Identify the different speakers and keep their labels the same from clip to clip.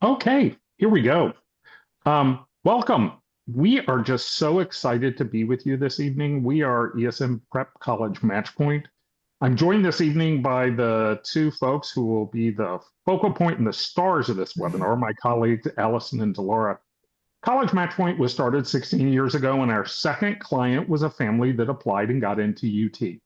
Speaker 1: Okay, here we go. Welcome. We are just so excited to be with you this evening. We are ESM Prep College Matchpoint. I'm joined this evening by the two folks who will be the focal point and the stars of this webinar, my colleagues, Allison and Delora. College Matchpoint was started 16 years ago, and our second client was a family that applied and got into UT.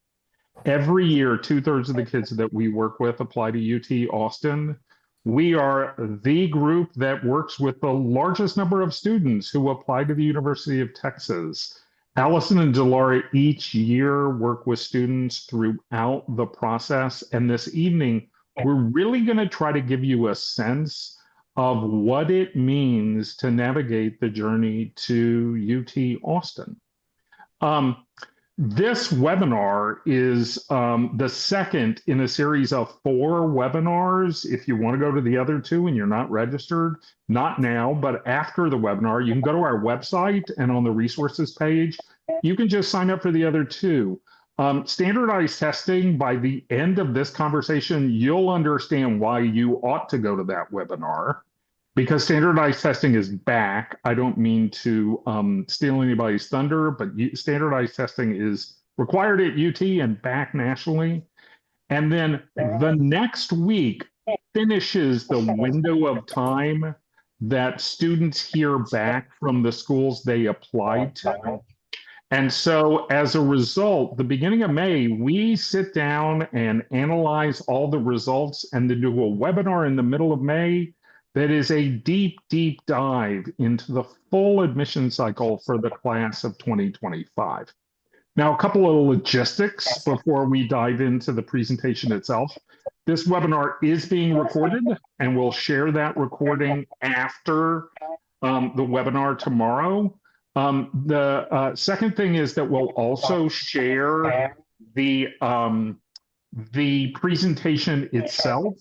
Speaker 1: Every year, two-thirds of the kids that we work with apply to UT Austin. We are the group that works with the largest number of students who apply to the University of Texas. Allison and Delora each year work with students throughout the process. And this evening, we're really going to try to give you a sense of what it means to navigate the journey to UT Austin. Um, this webinar is the second in a series of 4 webinars. If you want to go to the other 2 and you're not registered, not now, but after the webinar, you can go to our website and on the resources page, you can just sign up for the other 2. Standardized testing, by the end of this conversation, you'll understand why you ought to go to that webinar. Because standardized testing is back. I don't mean to steal anybody's thunder, but standardized testing is required at UT and back nationally. And then the next week finishes the window of time that students hear back from the schools they applied to. And so as a result, the beginning of May, we sit down and analyze all the results and then do a webinar in the middle of May that is a deep, deep dive into the full admission cycle for the class of 2025. Now, a couple of logistics before we dive into the presentation itself. This webinar is being recorded, and we'll share that recording after the webinar tomorrow. The second thing is that we'll also share the presentation itself.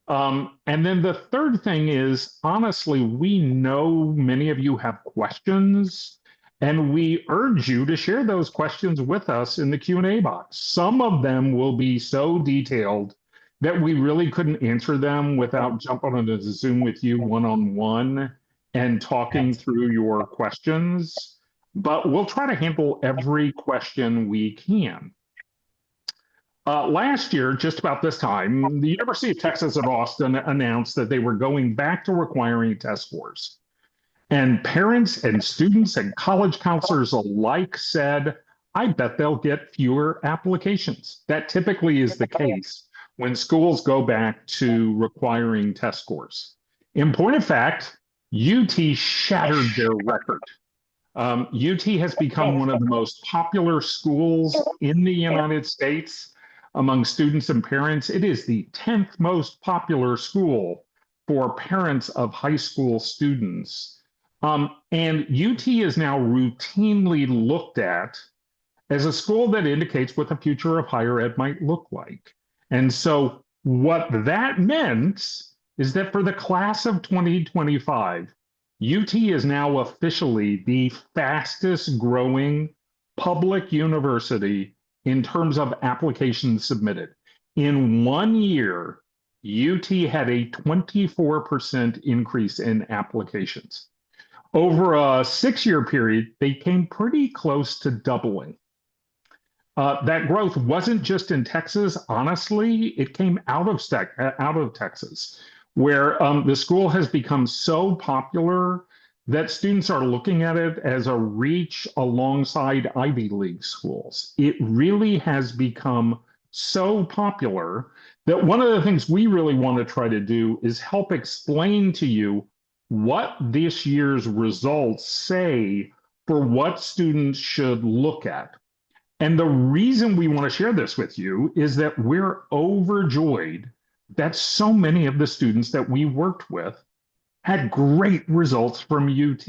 Speaker 1: And then the third thing is, honestly, we know many of you have questions, and we urge you to share those questions with us in the Q&A box. Some of them will be so detailed that we really couldn't answer them without jumping on a Zoom with you one-on-one and talking through your questions. But we'll try to handle every question we can. Last year, just about this time, the University of Texas at Austin announced that they were going back to requiring test scores. And parents and students and college counselors alike said, I bet they'll get fewer applications. That typically is the case when schools go back to requiring test scores. In point of fact, UT shattered their record. UT has become one of the most popular schools in the United States among students and parents. It is the 10th most popular school for parents of high school students. And UT is now routinely looked at as a school that indicates what the future of higher ed might look like. And so what that meant is that for the class of 2025, UT is now officially the fastest growing public university in terms of applications submitted. In 1 year, UT had a 24% increase in applications. Over a 6-year period, they came pretty close to doubling. That growth wasn't just in Texas. Honestly, it came out of Texas, where the school has become so popular that students are looking at it as a reach alongside Ivy League schools. It really has become so popular that one of the things we really want to try to do is help explain to you what this year's results say for what students should look at. And the reason we want to share this with you is that we're overjoyed that so many of the students that we worked with had great results from UT.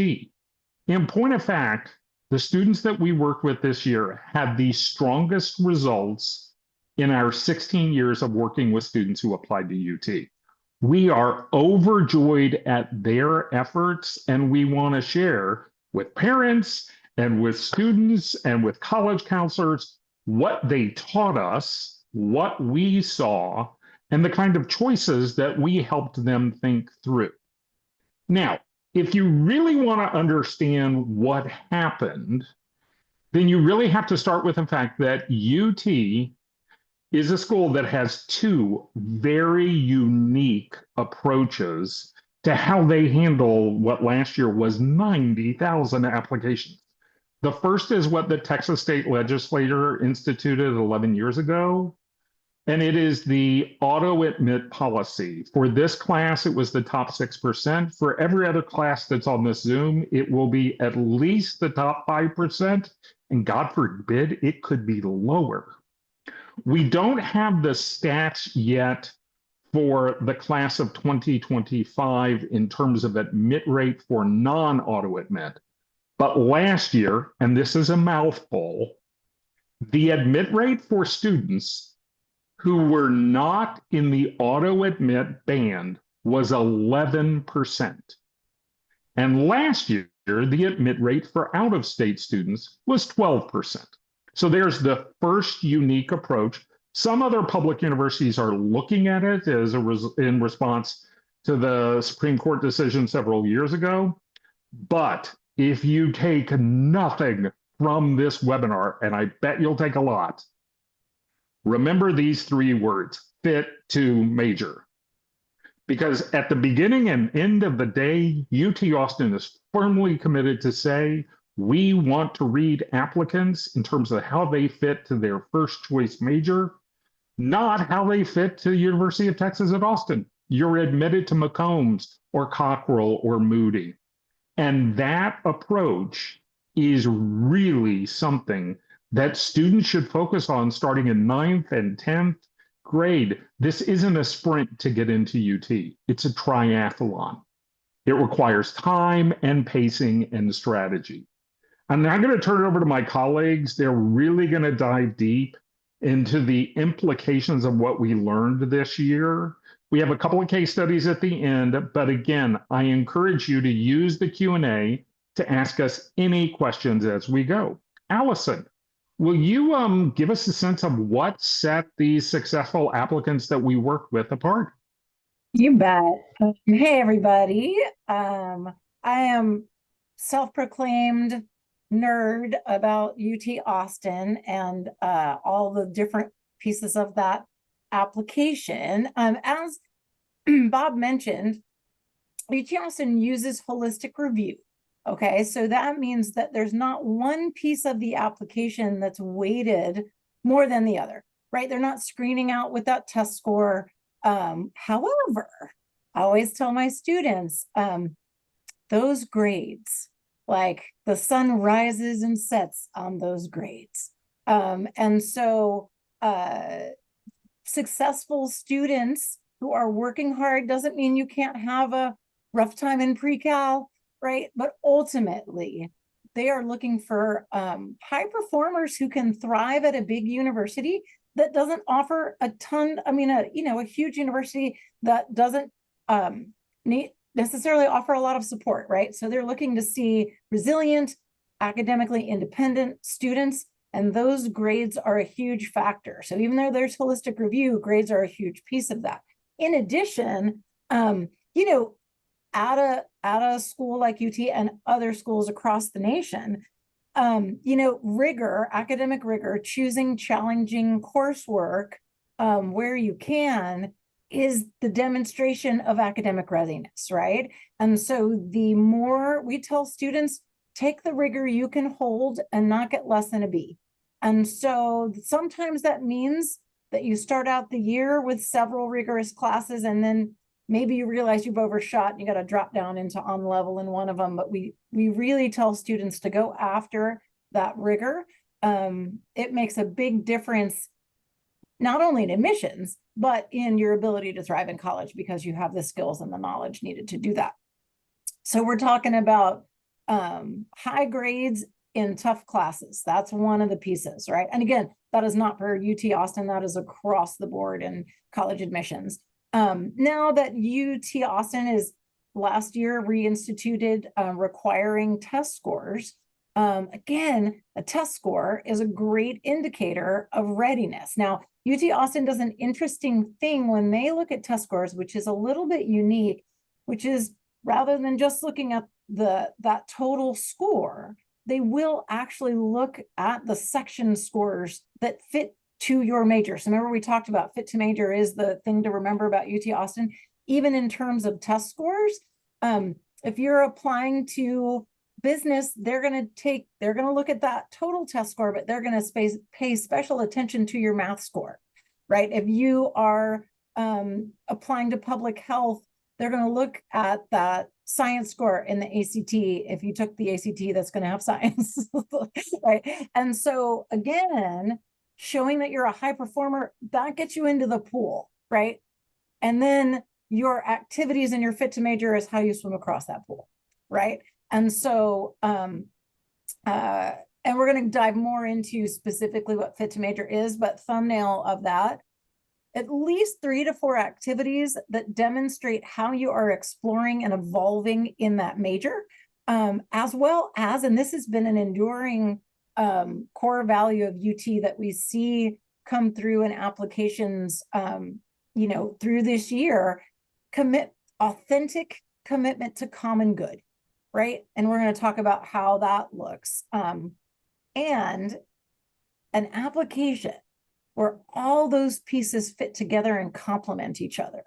Speaker 1: In point of fact, the students that we worked with this year had the strongest results in our 16 years of working with students who applied to UT. We are overjoyed at their efforts, and we want to share with parents and with students and with college counselors what they taught us, what we saw, and the kind of choices that we helped them think through. Now, if you really want to understand what happened, then you really have to start with the fact that UT is a school that has two very unique approaches to how they handle what last year was 90,000 applications. The first is what the Texas state legislature instituted 11 years ago, and it is the auto admit policy. For this class, it was the top 6%. For every other class that's on this Zoom, it will be at least the top 5%. And God forbid, it could be lower. We don't have the stats yet for the class of 2025 in terms of admit rate for non-auto admit. But last year, and this is a mouthful, the admit rate for students who were not in the auto admit band was 11%. And last year, the admit rate for out of state students was 12%. So there's the first unique approach. Some other public universities are looking at it as in response to the Supreme Court decision several years ago. But if you take nothing from this webinar, and I bet you'll take a lot, remember these three words: fit to major. Because at the beginning and end of the day, UT Austin is firmly committed to say, we want to read applicants in terms of how they fit to their first choice major, not how they fit to the University of Texas at Austin. You're admitted to McCombs or Cockrell or Moody. And that approach is really something that students should focus on starting in 9th and 10th grade. This isn't a sprint to get into UT. It's a triathlon. It requires time and pacing and strategy. And I'm going to turn it over to my colleagues. They're really going to dive deep into the implications of what we learned this year. We have a couple of case studies at the end, but again, I encourage you to use the Q&A to ask us any questions as we go. Allison, will you give us a sense of what set these successful applicants that we worked with apart?
Speaker 2: You bet. Hey, everybody. I am self-proclaimed nerd about UT Austin and all the different pieces of that application. As Bob mentioned, UT Austin uses holistic review. Okay, so that means that there's not one piece of the application that's weighted more than the other, right? They're not screening out with that test score. However, I always tell my students, those grades, like the sun rises and sets on those grades. And so successful students who are working hard doesn't mean you can't have a rough time in pre-cal, right? But ultimately, they are looking for high performers who can thrive at a big university that doesn't offer a ton, a huge university that doesn't necessarily offer a lot of support, right? So they're looking to see resilient, academically independent students, and those grades are a huge factor. So even though there's holistic review, grades are a huge piece of that. In addition, at a school like UT and other schools across the nation, rigor, academic rigor, choosing challenging coursework where you can is the demonstration of academic readiness, right? And so the more we tell students, take the rigor you can hold and not get less than a B. And so sometimes that means that you start out the year with several rigorous classes and then maybe you realize you've overshot and you got to drop down into on level in one of them, but we really tell students to go after that rigor. It makes a big difference, not only in admissions, but in your ability to thrive in college because you have the skills and the knowledge needed to do that. So we're talking about high grades in tough classes. That's one of the pieces, right? And again, that is not for UT Austin, that is across the board in college admissions. Now that UT Austin is last year reinstituted requiring test scores, again, a test score is a great indicator of readiness. Now, UT Austin does an interesting thing when they look at test scores, which is a little bit unique, which is rather than just looking at that total score, they will actually look at the section scores that fit to your major. So remember we talked about fit to major is the thing to remember about UT Austin, even in terms of test scores. If you're applying to business, they're going to look at that total test score, but they're going to pay special attention to your math score, right? If you are applying to public health, they're going to look at that science score in the ACT. If you took the ACT, that's going to have science, right? And so again, showing that you're a high performer, that gets you into the pool, right? And then your activities and your fit to major is how you swim across that pool, right? And so, and we're going to dive more into specifically what fit to major is, but thumbnail of that, at least 3 to 4 activities that demonstrate how you are exploring and evolving in that major, as well as, and this has been an enduring core value of UT that we see come through in applications, through this year, authentic commitment to common good, right? And we're going to talk about how that looks. And an application where all those pieces fit together and complement each other.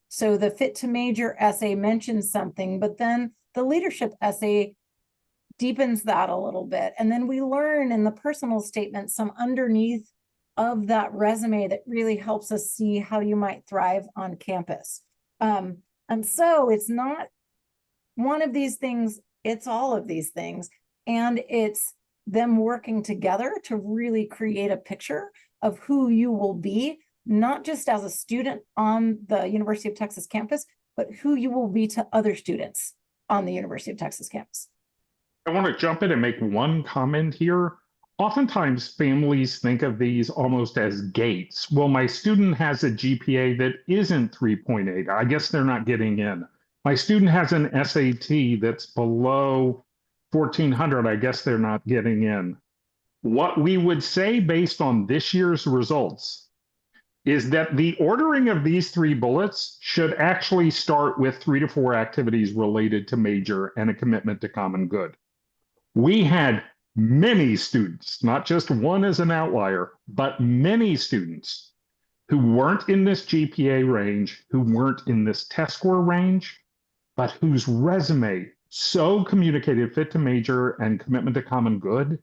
Speaker 2: So the fit to major essay mentions something, but then the leadership essay deepens that a little bit. And then we learn in the personal statement some underneath of that resume that really helps us see how you might thrive on campus. And so it's not one of these things, it's all of these things. And it's them working together to really create a picture of who you will be, not just as a student on the University of Texas campus, but who you will be to other students on the University of Texas campus.
Speaker 1: I want to jump in and make one comment here. Oftentimes, families think of these almost as gates. Well, my student has a GPA that isn't 3.8. I guess they're not getting in. My student has an SAT that's below 1,400. I guess they're not getting in. What we would say based on this year's results is that the ordering of these 3 bullets should actually start with 3 to 4 activities related to major and a commitment to common good. We had many students, not just one as an outlier, but many students who weren't in this GPA range, who weren't in this test score range, but whose resume so communicated fit to major and commitment to common good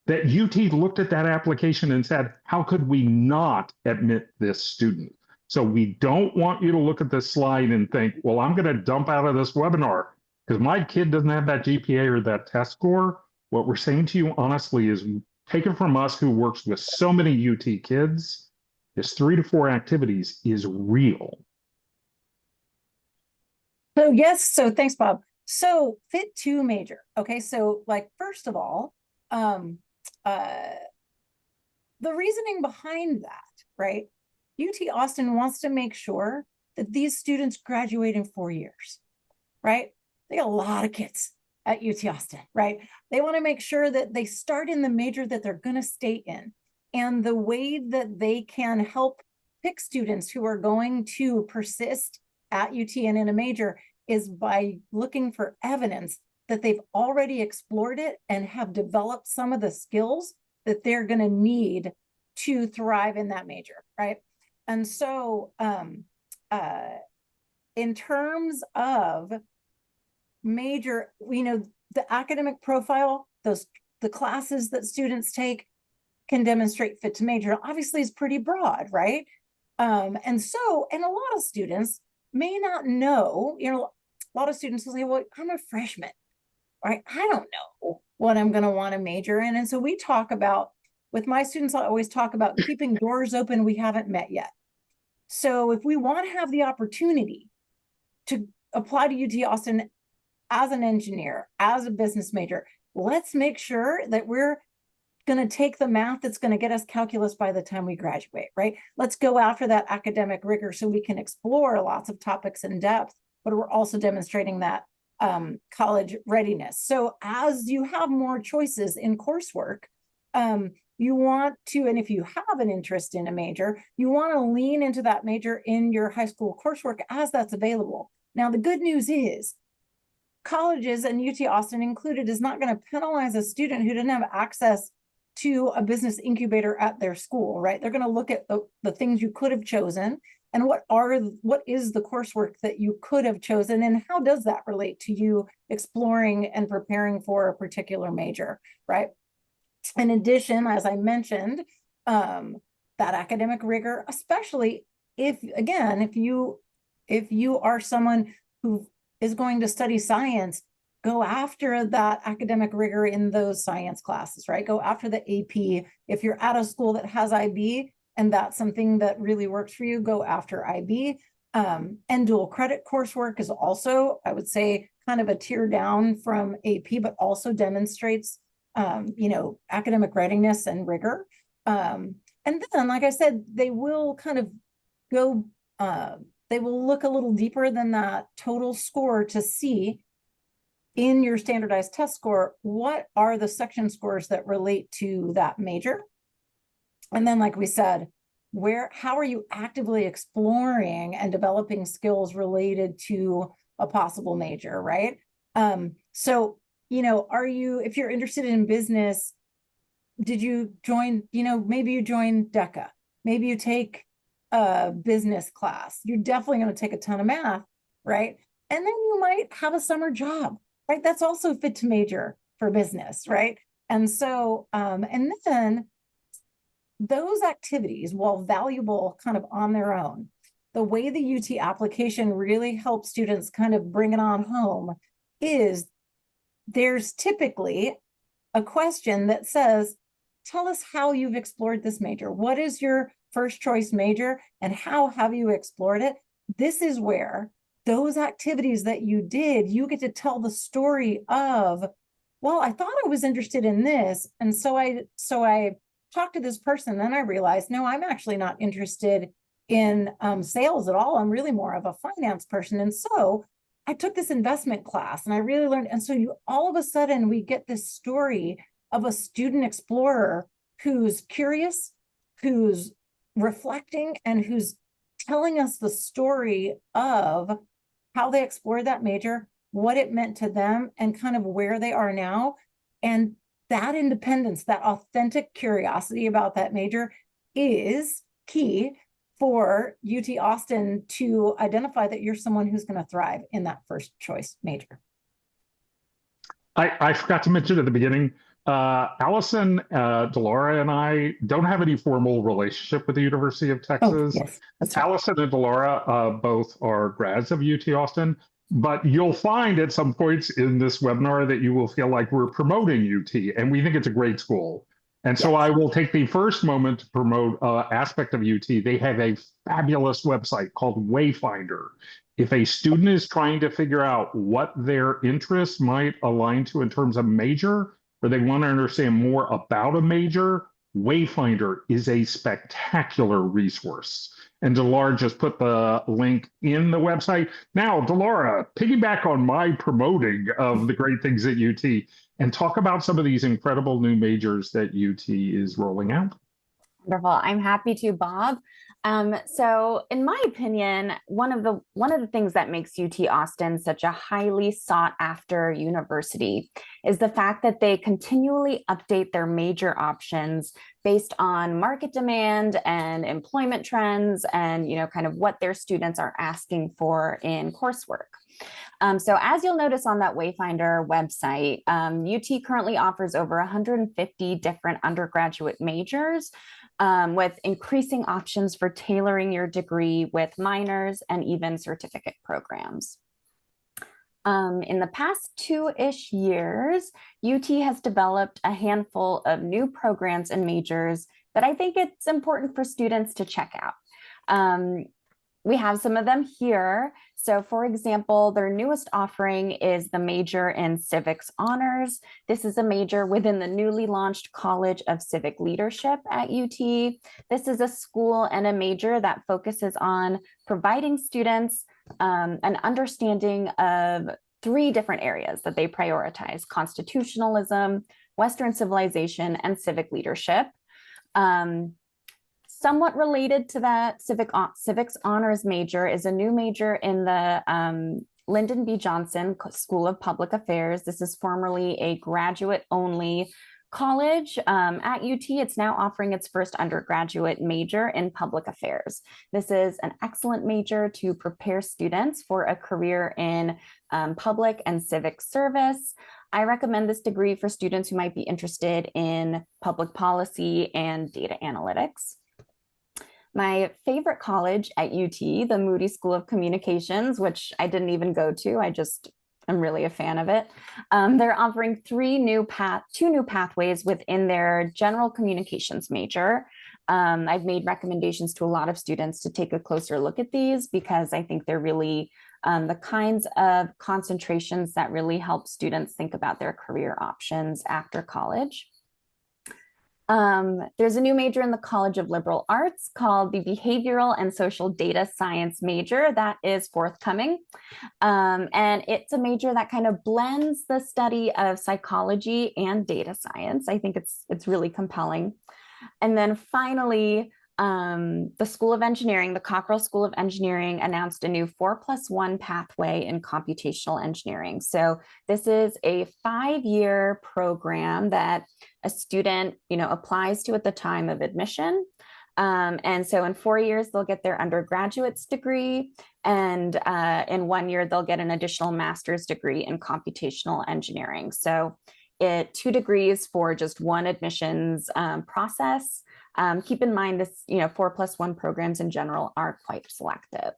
Speaker 1: that UT looked at that application and said, how could we not admit this student? So we don't want you to look at this slide and think, well, I'm going to dump out of this webinar because my kid doesn't have that GPA or that test score. What we're saying to you honestly is, take it from us who works with so many UT kids, this 3 to 4 activities is real.
Speaker 2: So yes, so thanks, Bob. So fit to major. Okay, so like first of all, the reasoning behind that, right? UT Austin wants to make sure that these students graduate in 4 years, right? They got a lot of kids at UT Austin, right? They want to make sure that they start in the major that they're going to stay in. And the way that they can help pick students who are going to persist at UT and in a major is by looking for evidence that they've already explored it and have developed some of the skills that they're going to need to thrive in that major, right? And so in terms of major, the academic profile, the classes that students take can demonstrate fit to major. Obviously, it's pretty broad, right? And a lot of students may not know, a lot of students will say, well, I'm a freshman, right? I don't know what I'm going to want to major in. And so we talk about, with my students, I always talk about keeping doors open we haven't met yet. So if we want to have the opportunity to apply to UT Austin as an engineer, as a business major, let's make sure that we're going to take the math that's going to get us calculus by the time we graduate, right? Let's go after that academic rigor so we can explore lots of topics in depth, but we're also demonstrating that college readiness. So as you have more choices in coursework, you want to, and if you have an interest in a major, you want to lean into that major in your high school coursework as that's available. Now, the good news is colleges, and UT Austin included, is not going to penalize a student who didn't have access to a business incubator at their school, right? They're going to look at the things you could have chosen and what is the coursework that you could have chosen, and how does that relate to you exploring and preparing for a particular major, right? In addition, as I mentioned, that academic rigor, especially if you are someone who is going to study science, go after that academic rigor in those science classes, right? Go after the AP. If you're at a school that has IB and that's something that really works for you, go after IB. And dual credit coursework is also, I would say, kind of a tier down from AP, but also demonstrates, academic readiness and rigor. And then, like I said, they will kind of go, they will look a little deeper than that total score to see in your standardized test score, what are the section scores that relate to that major? And then, like we said, how are you actively exploring and developing skills related to a possible major, right? So, if you're interested in business, did you join, maybe you join DECA, maybe you take a business class, you're definitely going to take a ton of math, right? And then you might have a summer job, right? That's also fit to major for business, right? And so, and then those activities, while valuable kind of on their own, the way the UT application really helps students kind of bring it on home is there's typically a question that says, tell us how you've explored this major. What is your first choice major and how have you explored it? This is where those activities that you did, you get to tell the story of, well, I thought I was interested in this. And so I talked to this person, then I realized, no, I'm actually not interested in sales at all. I'm really more of a finance person. And so I took this investment class and I really learned. And so all of a sudden we get this story of a student explorer who's curious, who's reflecting, and who's telling us the story of how they explored that major, what it meant to them, and kind of where they are now. And that independence, that authentic curiosity about that major is key for UT Austin to identify that you're someone who's going to thrive in that first choice major.
Speaker 1: I forgot to mention at the beginning, Allison, Delora, and I don't have any formal relationship with the University of Texas.
Speaker 2: Yes, that's right.
Speaker 1: Allison and Delora both are grads of UT Austin, but you'll find at some points in this webinar that you will feel like we're promoting UT, and we think it's a great school. And so I will take the first moment to promote aspect of UT. They have a fabulous website called Wayfinder. If a student is trying to figure out what their interests might align to in terms of major, or they want to understand more about a major, Wayfinder is a spectacular resource. And Delora just put the link in the website. Now, Delora, piggyback on my promoting of the great things at UT and talk about some of these incredible new majors that UT is rolling out.
Speaker 3: Wonderful. I'm happy to, Bob. So in my opinion, one of the things that makes UT Austin such a highly sought after university is the fact that they continually update their major options based on market demand and employment trends and, kind of what their students are asking for in coursework. So as you'll notice on that Wayfinder website, UT currently offers over 150 different undergraduate majors, with increasing options for tailoring your degree with minors and even certificate programs. In the past 2-ish years, UT has developed a handful of new programs and majors that I think it's important for students to check out. We have some of them here. So for example, their newest offering is the major in Civics Honors. This is a major within the newly launched College of Civic Leadership at UT. This is a school and a major that focuses on providing students an understanding of 3 different areas that they prioritize: constitutionalism, Western civilization, and civic leadership. Somewhat related to that, Civics Honors major is a new major in the Lyndon B. Johnson School of Public Affairs. This is formerly a graduate-only college. At UT, it's now offering its first undergraduate major in public affairs. This is an excellent major to prepare students for a career in public and civic service. I recommend this degree for students who might be interested in public policy and data analytics. My favorite college at UT, the Moody School of Communications, which I didn't even go to, I'm really a fan of it. They're offering two new pathways within their general communications major. I've made recommendations to a lot of students to take a closer look at these because I think they're really the kinds of concentrations that really help students think about their career options after college. There's a new major in the College of Liberal Arts called the Behavioral and Social Data Science major that is forthcoming. And it's a major that kind of blends the study of psychology and data science. I think it's really compelling. And then finally, the School of Engineering, the Cockrell School of Engineering, announced a new 4+1 pathway in computational engineering. So this is a 5-year program that a student, applies to at the time of admission. And so in 4 years, they'll get their undergraduate's degree, and in 1 year, they'll get an additional master's degree in computational engineering. So 2 degrees for just one admissions process. Keep in mind this, 4+1 programs in general are quite selective.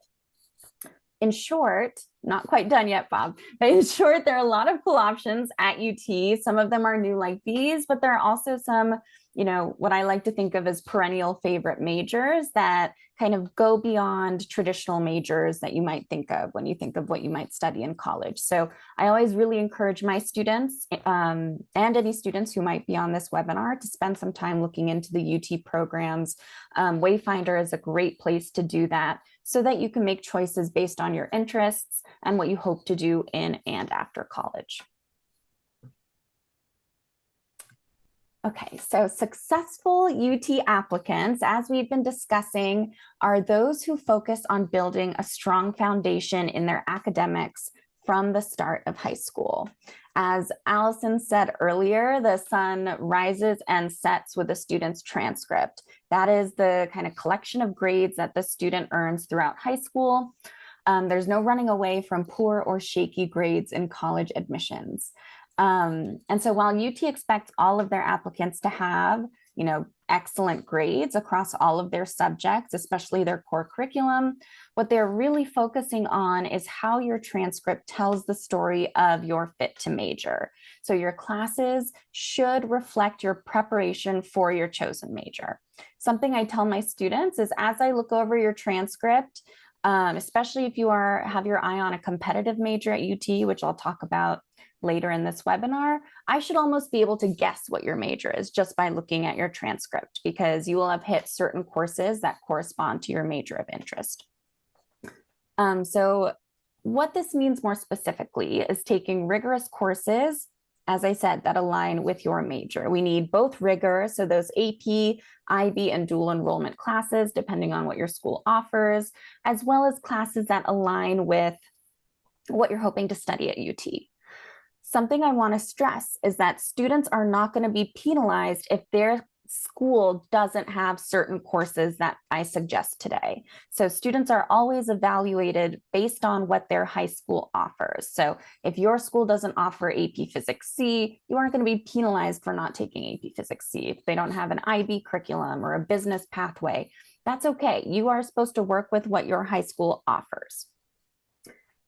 Speaker 3: In short, not quite done yet, Bob, but in short, there are a lot of cool options at UT. Some of them are new like these, but there are also some, what I like to think of as perennial favorite majors that kind of go beyond traditional majors that you might think of when you think of what you might study in college. So I always really encourage my students and any students who might be on this webinar to spend some time looking into the UT programs. Wayfinder is a great place to do that so that you can make choices based on your interests and what you hope to do in and after college. Okay, so successful UT applicants, as we've been discussing, are those who focus on building a strong foundation in their academics from the start of high school. As Allison said earlier, the sun rises and sets with a student's transcript. That is the kind of collection of grades that the student earns throughout high school. There's no running away from poor or shaky grades in college admissions. And so while UT expects all of their applicants to have, excellent grades across all of their subjects, especially their core curriculum, what they're really focusing on is how your transcript tells the story of your fit to major. So your classes should reflect your preparation for your chosen major. Something I tell my students is as I look over your transcript, especially if you have your eye on a competitive major at UT, which I'll talk about later in this webinar, I should almost be able to guess what your major is just by looking at your transcript, because you will have hit certain courses that correspond to your major of interest. So what this means more specifically is taking rigorous courses, as I said, that align with your major. We need both rigor, so those AP, IB, and dual enrollment classes, depending on what your school offers, as well as classes that align with what you're hoping to study at UT. Something I want to stress is that students are not going to be penalized if their school doesn't have certain courses that I suggest today. So students are always evaluated based on what their high school offers. So if your school doesn't offer AP Physics C, you aren't going to be penalized for not taking AP Physics C. If they don't have an IB curriculum or a business pathway, that's okay. You are supposed to work with what your high school offers.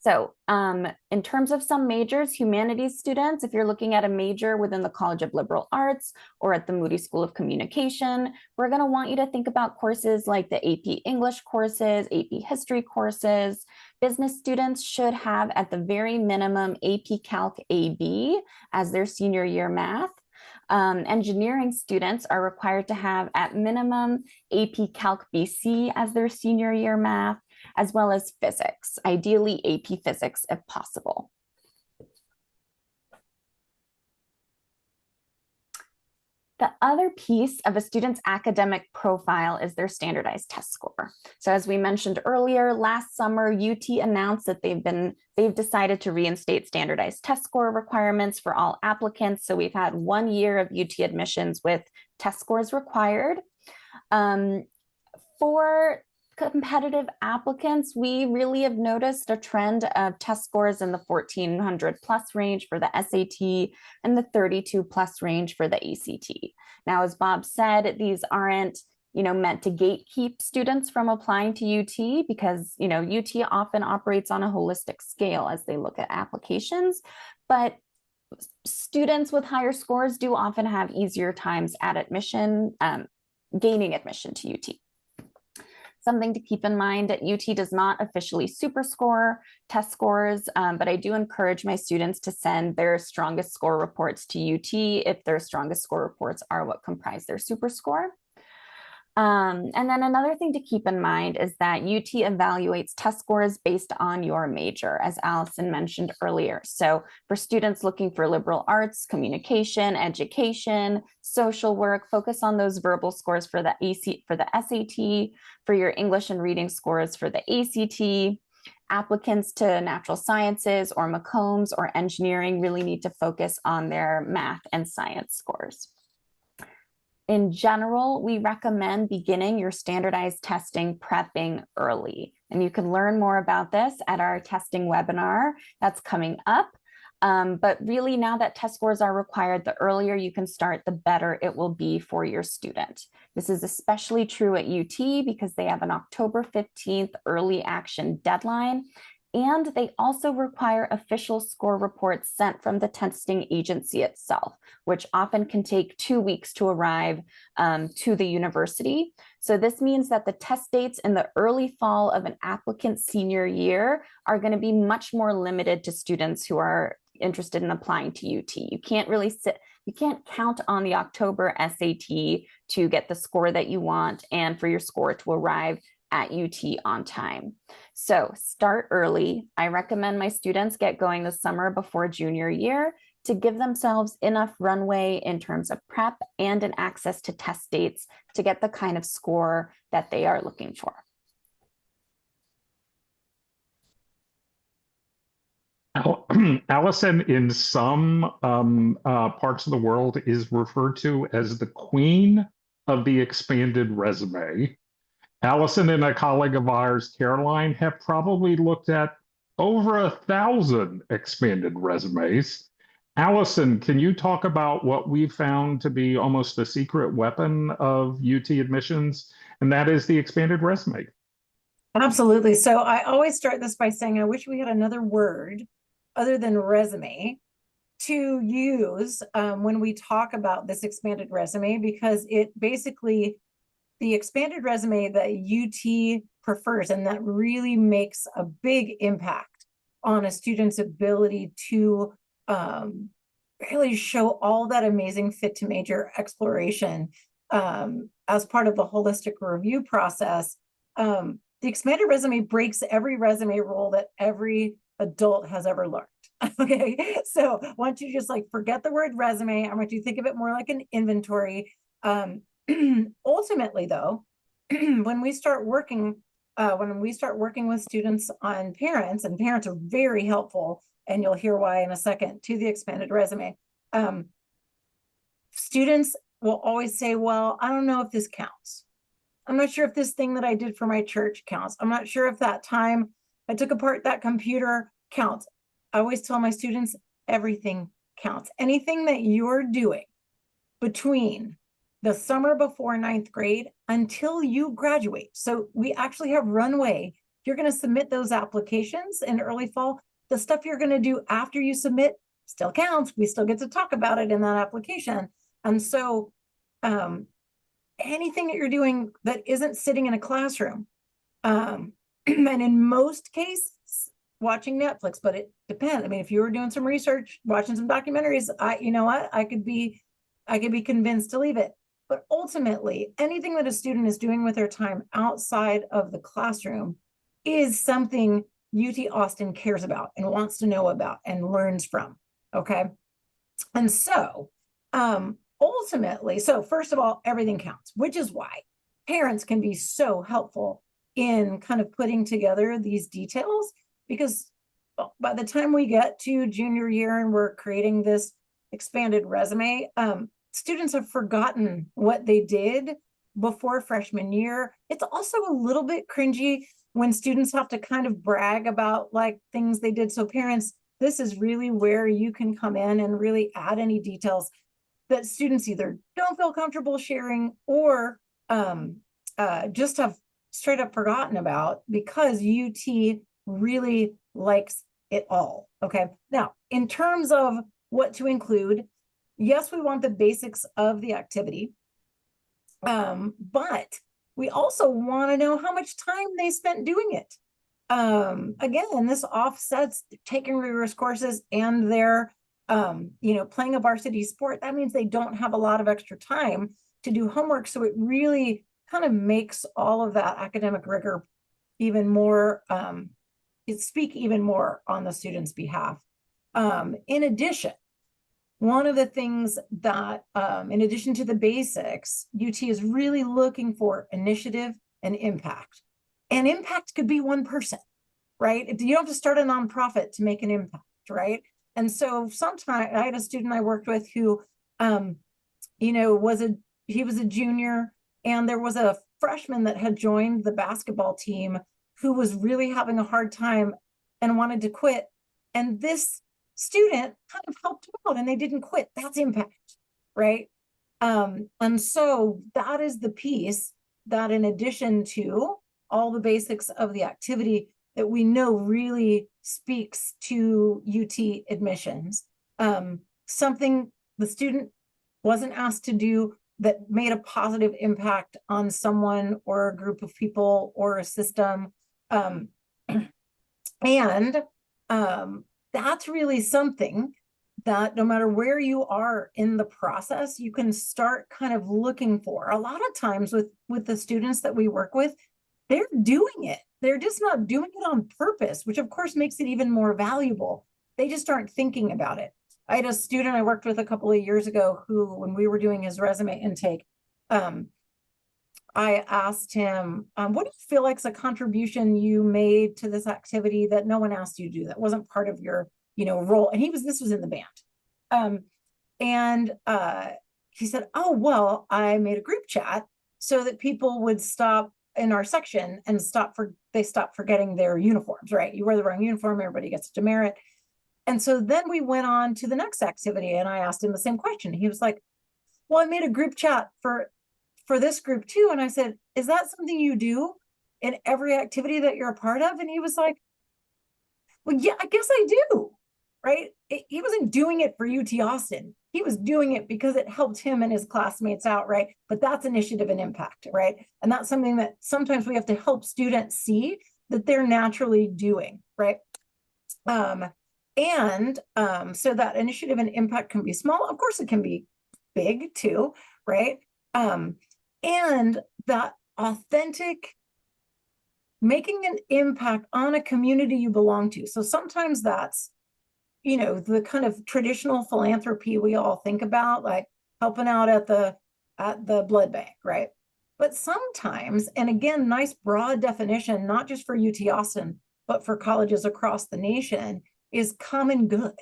Speaker 3: So in terms of some majors, humanities students, if you're looking at a major within the College of Liberal Arts or at the Moody School of Communication, we're going to want you to think about courses like the AP English courses, AP History courses. Business students should have at the very minimum AP Calc AB as their senior year math. Engineering students are required to have at minimum AP Calc BC as their senior year math, as well as physics, ideally AP Physics if possible. The other piece of a student's academic profile is their standardized test score. So as we mentioned earlier, last summer, UT announced that they've decided to reinstate standardized test score requirements for all applicants. So we've had 1 year of UT admissions with test scores required. For competitive applicants, we really have noticed a trend of test scores in the 1400 plus range for the SAT and the 32 plus range for the ACT. Now, as Bob said, these aren't meant to gatekeep students from applying to UT because UT often operates on a holistic scale as they look at applications, but students with higher scores do often have easier times at admission, gaining admission to UT. Something to keep in mind, UT does not officially superscore test scores, but I do encourage my students to send their strongest score reports to UT if their strongest score reports are what comprise their superscore. And then another thing to keep in mind is that UT evaluates test scores based on your major, as Allison mentioned earlier. So for students looking for liberal arts, communication, education, social work, focus on those verbal scores for the SAT, for your English and reading scores for the ACT. Applicants to natural sciences or McCombs or engineering really need to focus on their math and science scores. In general, we recommend beginning your standardized testing prepping early. And you can learn more about this at our testing webinar that's coming up. But really now that test scores are required, the earlier you can start, the better it will be for your student. This is especially true at UT because they have an October 15th early action deadline. And they also require official score reports sent from the testing agency itself, which often can take 2 weeks to arrive to the university. So this means that the test dates in the early fall of an applicant's senior year are going to be much more limited to students who are interested in applying to UT. You can't count on the October SAT to get the score that you want and for your score to arrive at UT on time. So start early. I recommend my students get going the summer before junior year to give themselves enough runway in terms of prep and an access to test dates to get the kind of score that they are looking for.
Speaker 1: Allison, in some parts of the world, is referred to as the queen of the expanded resume. Allison and a colleague of ours, Caroline, have probably looked at over 1,000 expanded resumes. Allison, can you talk about what we found to be almost the secret weapon of UT admissions, and that is the expanded resume?
Speaker 2: Absolutely. So I always start this by saying, I wish we had another word other than resume to use when we talk about this expanded resume, because it basically, the expanded resume that UT prefers, and that really makes a big impact on a student's ability to really show all that amazing fit to major exploration as part of the holistic review process. The expanded resume breaks every resume rule that every adult has ever learned. Okay, so I want you to just forget the word resume. I want you to think of it more like an inventory. Ultimately, though, when we start working with students on parents, and parents are very helpful, and you'll hear why in a second, to the expanded resume. Students will always say, well, I don't know if this counts. I'm not sure if this thing that I did for my church counts. I'm not sure if that time I took apart that computer counts. I always tell my students, everything counts. Anything that you're doing between the summer before 9th grade until you graduate. So we actually have runway. You're going to submit those applications in early fall. The stuff you're going to do after you submit still counts. We still get to talk about it in that application. And so anything that you're doing that isn't sitting in a classroom, and in most cases, watching Netflix, but it depends. I mean, if you were doing some research, watching some documentaries, you know what, I could be convinced to leave it. But ultimately, anything that a student is doing with their time outside of the classroom is something UT Austin cares about and wants to know about and learns from. Okay. And so ultimately, so first of all, everything counts, which is why parents can be so helpful in kind of putting together these details, because by the time we get to junior year and we're creating this expanded resume, students have forgotten what they did before freshman year. It's also a little bit cringy when students have to kind of brag about like things they did. So parents, this is really where you can come in and really add any details that students either don't feel comfortable sharing or just have straight up forgotten about, because UT really likes it all. Okay. Now, in terms of what to include, yes, we want the basics of the activity, but we also want to know how much time they spent doing it. Again, this offsets taking rigorous courses and they're playing a varsity sport. That means they don't have a lot of extra time to do homework. So it really kind of makes all of that academic rigor even more, speak even more on the student's behalf. In addition, one of the things that, in addition to the basics, UT is really looking for initiative and impact. And impact could be one person, right? You don't have to start a nonprofit to make an impact, right? And so sometimes I had a student I worked with who, he was a junior, and there was a freshman that had joined the basketball team who was really having a hard time and wanted to quit. And this student kind of helped him out and they didn't quit. That's impact, right? And so that is the piece that, in addition to all the basics of the activity, that we know really speaks to UT admissions. Something the student wasn't asked to do that made a positive impact on someone or a group of people or a system. That's really something that no matter where you are in the process, you can start kind of looking for. A lot of times with the students that we work with, they're doing it. They're just not doing it on purpose, which of course makes it even more valuable. They just aren't thinking about it. I had a student I worked with a couple of years ago who, when we were doing his resume intake, I asked him, what do you feel like is a contribution you made to this activity that no one asked you to do, that wasn't part of your, role? And this was in the band. He said, oh, well, I made a group chat so that people would stop in our section and stop forgetting their uniforms, right? You wear the wrong uniform, everybody gets a demerit. And so then we went on to the next activity and I asked him the same question. He was like, well, I made a group chat for this group too. And I said, is that something you do in every activity that you're a part of? And he was like, well, yeah, I guess I do, right? He wasn't doing it for UT Austin. He was doing it because it helped him and his classmates out, right? But that's initiative and impact, right? And that's something that sometimes we have to help students see that they're naturally doing, right? So that initiative and impact can be small. Of course, it can be big too, right? And that authentic, making an impact on a community you belong to. So sometimes that's, the kind of traditional philanthropy we all think about, like helping out at the blood bank, right? But sometimes, and again, nice broad definition, not just for UT Austin, but for colleges across the nation, is common good.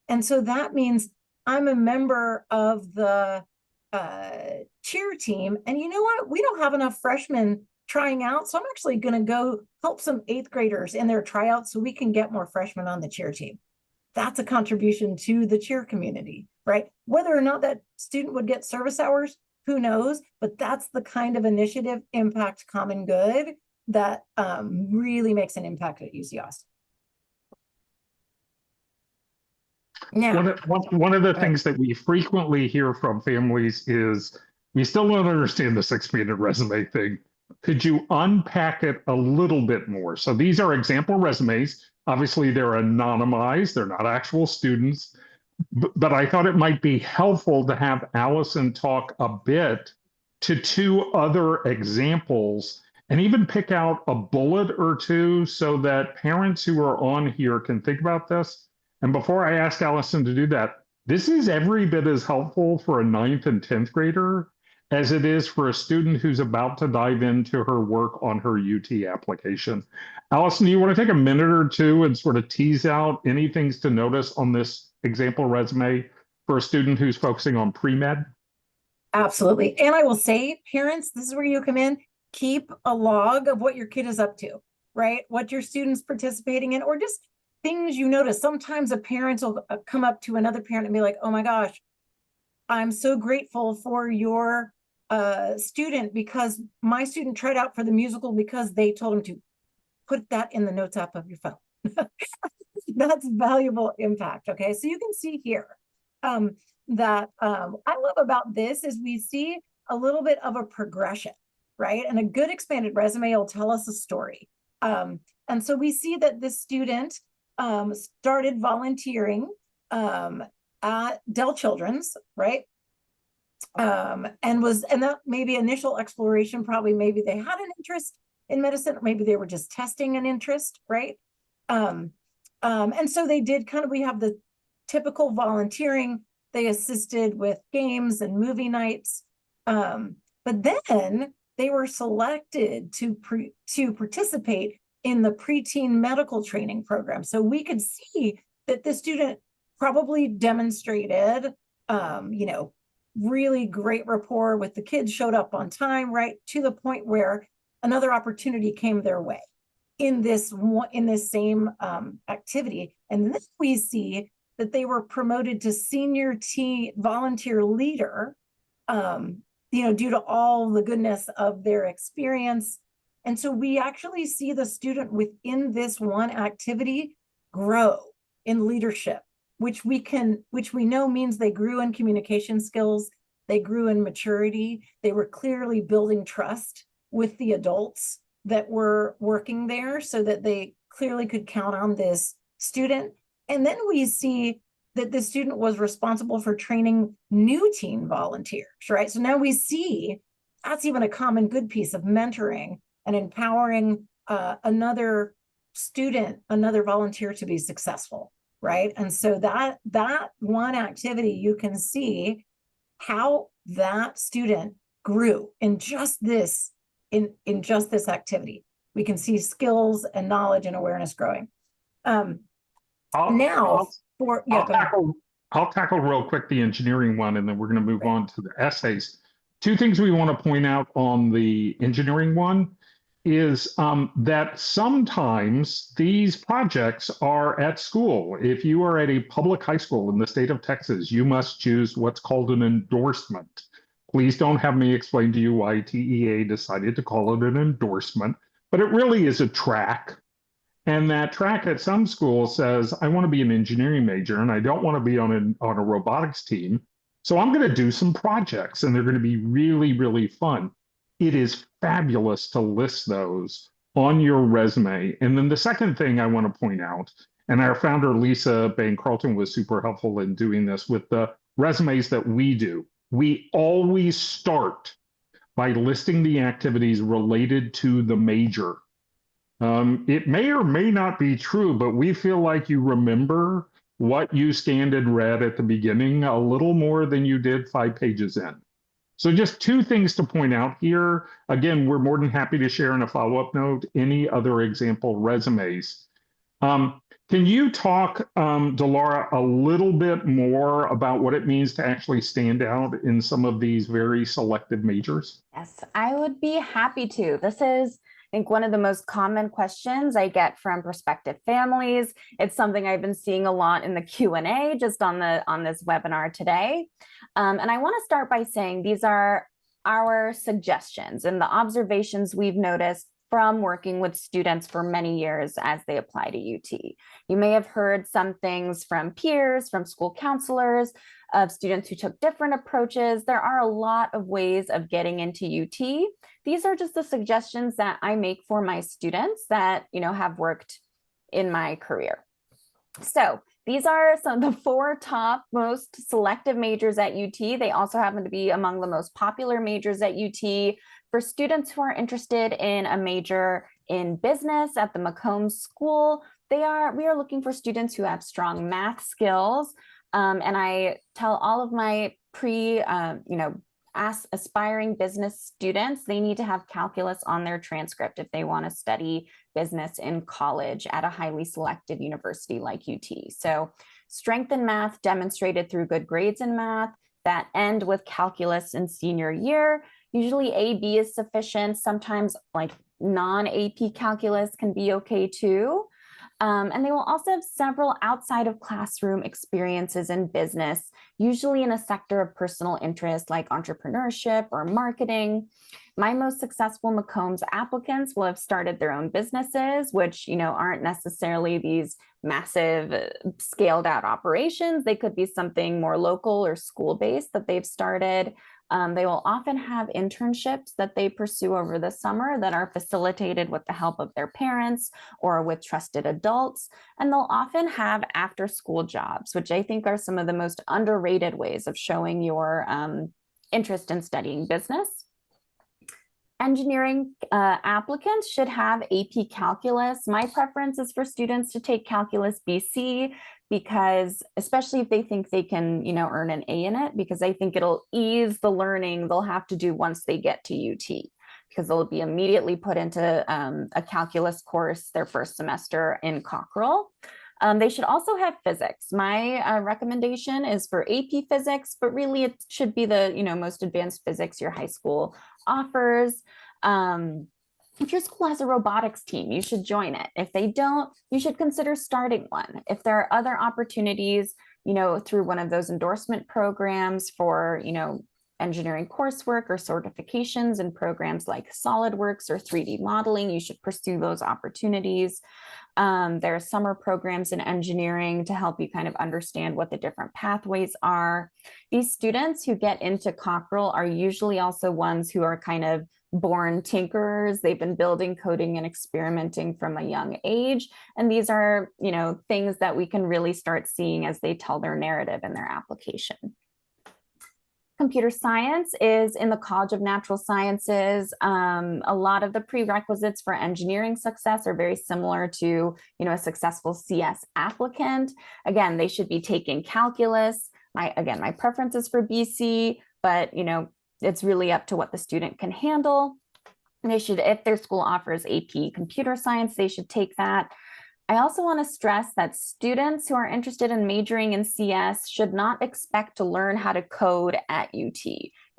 Speaker 2: And so that means I'm a member of the cheer team, and you know what? We don't have enough freshmen trying out, so I'm actually going to go help some 8th graders in their tryouts so we can get more freshmen on the cheer team. That's a contribution to the cheer community, right? Whether or not that student would get service hours, who knows? But that's the kind of initiative, impact, common good that really makes an impact at UC Austin. Now,
Speaker 1: one of the things that we frequently hear from families is, we still don't understand this expanded resume thing. Could you unpack it a little bit more? So these are example resumes. Obviously, they're anonymized. They're not actual students. But I thought it might be helpful to have Allison talk a bit to 2 other examples and even pick out a bullet or 2 so that parents who are on here can think about this. And before I ask Allison to do that, This is every bit as helpful for a ninth and 10th grader as it is for a student who's about to dive into her work on her UT application. Allison, you want to take a minute or two and sort of tease out any things to notice on this example resume for a student who's focusing on pre-med?
Speaker 2: Absolutely. And I will say, parents, this is where you come in, keep a log of what your kid is up to, right? What your student's participating in, or just things you notice. Sometimes a parent will come up to another parent and be like, oh my gosh, I'm so grateful for your student because my student tried out for the musical because they told him to. Put that in the notes app of your phone. That's valuable impact. Okay, so you can see here that I love about this is we see a little bit of a progression, right? And a good expanded resume will tell us a story. And so we see that this student started volunteering at Dell Children's, right? And that maybe initial exploration, probably maybe they had an interest in medicine, or maybe they were just testing an interest, right? And so they did we have the typical volunteering. They assisted with games and movie nights. But then they were selected to participate in the preteen medical training program. So we could see that the student probably demonstrated, really great rapport with the kids, showed up on time, right? To the point where another opportunity came their way in this same activity. And then we see that they were promoted to senior volunteer leader, due to all the goodness of their experience. And so we actually see the student within this one activity grow in leadership, which we know means they grew in communication skills, they grew in maturity, they were clearly building trust with the adults that were working there so that they clearly could count on this student. And then we see that the student was responsible for training new teen volunteers, right? So now we see that's even a common good piece of mentoring and empowering another student, another volunteer to be successful, right? And so that one activity, you can see how that student grew in just this activity. We can see skills and knowledge and awareness growing.
Speaker 1: I'll tackle real quick the engineering one, and then we're going to move on to the essays. Two things we want to point out on the engineering one is that sometimes these projects are at school. If you are at a public high school in the state of Texas, you must choose what's called an endorsement. Please don't have me explain to you why TEA decided to call it an endorsement, but it really is a track. And that track at some schools says, I want to be an engineering major and I don't want to be on a robotics team. So I'm going to do some projects and they're going to be really, really fun. It is fabulous to list those on your resume. And then the second thing I want to point out, and our founder, Lisa Bain-Carlton, was super helpful in doing this with the resumes that we do. We always start by listing the activities related to the major. It may or may not be true, but we feel like you remember what you scanned and read at the beginning a little more than you did 5 pages in. So just two things to point out here. Again, we're more than happy to share in a follow-up note any other example resumes. Can you talk, Delara, a little bit more about what it means to actually stand out in some of these very selective majors?
Speaker 3: Yes, I would be happy to. This is, I think, one of the most common questions I get from prospective families. It's something I've been seeing a lot in the Q&A just on this webinar today. And I want to start by saying these are our suggestions and the observations we've noticed from working with students for many years as they apply to UT. You may have heard some things from peers, from school counselors, of students who took different approaches. There are a lot of ways of getting into UT. These are just the suggestions that I make for my students that, have worked in my career. So these are some of the 4 top most selective majors at UT. They also happen to be among the most popular majors at UT. For students who are interested in a major in business at the Macomb School, we are looking for students who have strong math skills. And I tell all of my aspiring business students, they need to have calculus on their transcript if they want to study business in college at a highly selective university like UT. So strength in math demonstrated through good grades in math that end with calculus in senior year. Usually AB is sufficient. Sometimes like non-AP calculus can be okay too. And they will also have several outside of classroom experiences in business, usually in a sector of personal interest like entrepreneurship or marketing. My most successful Macombs applicants will have started their own businesses, which, aren't necessarily these massive scaled out operations. They could be something more local or school-based that they've started. They will often have internships that they pursue over the summer that are facilitated with the help of their parents or with trusted adults. And they'll often have after school jobs, which I think are some of the most underrated ways of showing your interest in studying business. Engineering applicants should have AP Calculus. My preference is for students to take Calculus BC because, especially if they think they can, earn an A in it, because I think it'll ease the learning they'll have to do once they get to UT, because they'll be immediately put into a calculus course their first semester in Cockrell. They should also have physics. My recommendation is for AP physics, but really it should be the most advanced physics your high school offers. If your school has a robotics team, you should join it. If they don't, you should consider starting one. If there are other opportunities, through one of those endorsement programs for, engineering coursework or certifications in programs like SolidWorks or 3D modeling, you should pursue those opportunities. There are summer programs in engineering to help you kind of understand what the different pathways are. These students who get into Cockrell are usually also ones who are kind of born tinkerers. They've been building, coding, and experimenting from a young age. And these are, things that we can really start seeing as they tell their narrative in their application. Computer science is in the College of Natural Sciences. A lot of the prerequisites for engineering success are very similar to, a successful CS applicant. Again, they should be taking calculus. My preference is for BC, but, it's really up to what the student can handle. They should, if their school offers AP computer science, they should take that. I also want to stress that students who are interested in majoring in CS should not expect to learn how to code at UT.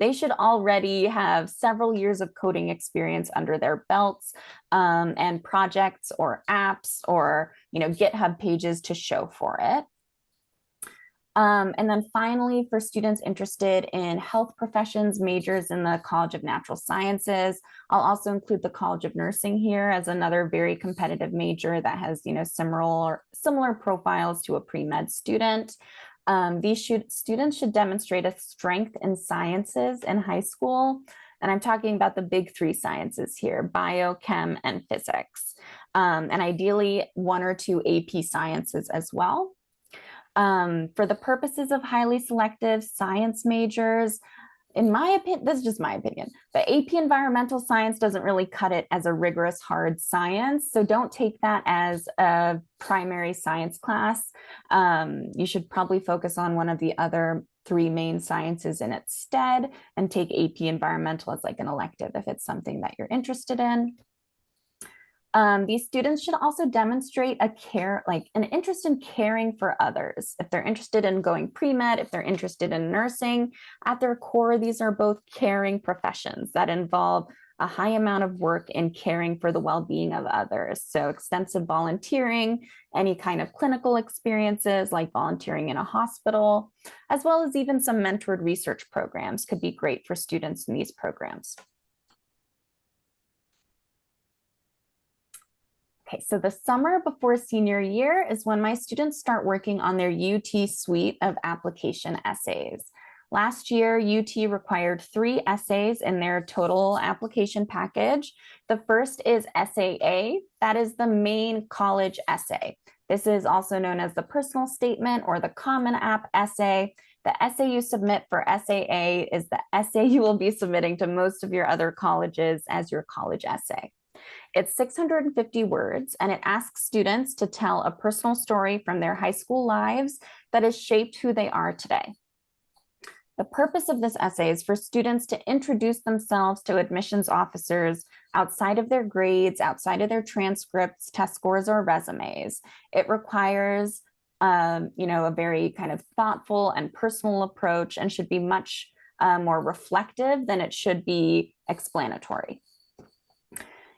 Speaker 3: They should already have several years of coding experience under their belts, and projects or apps or GitHub pages to show for it. And then finally, for students interested in health professions majors in the College of Natural Sciences, I'll also include the College of Nursing here as another very competitive major that has, similar profiles to a pre-med student. These students should demonstrate a strength in sciences in high school. And I'm talking about the big three sciences here, bio, chem, and physics. And ideally, 1 or 2 AP sciences as well. For the purposes of highly selective science majors, in my opinion, this is just my opinion, but AP environmental science doesn't really cut it as a rigorous hard science. So don't take that as a primary science class. You should probably focus on one of the other 3 main sciences in its stead and take AP environmental as like an elective if it's something that you're interested in. These students should also demonstrate an interest in caring for others. If they're interested in going pre-med, if they're interested in nursing, at their core, these are both caring professions that involve a high amount of work in caring for the well-being of others. So extensive volunteering, any kind of clinical experiences like volunteering in a hospital, as well as even some mentored research programs could be great for students in these programs. Okay, so the summer before senior year is when my students start working on their UT suite of application essays. Last year, UT required 3 essays in their total application package. The first is Essay A. That is the main college essay. This is also known as the personal statement or the Common App essay. The essay you submit for Essay A is the essay you will be submitting to most of your other colleges as your college essay. It's 650 words, and it asks students to tell a personal story from their high school lives that has shaped who they are today. The purpose of this essay is for students to introduce themselves to admissions officers outside of their grades, outside of their transcripts, test scores, or resumes. It requires a very kind of thoughtful and personal approach, and should be much more reflective than it should be explanatory.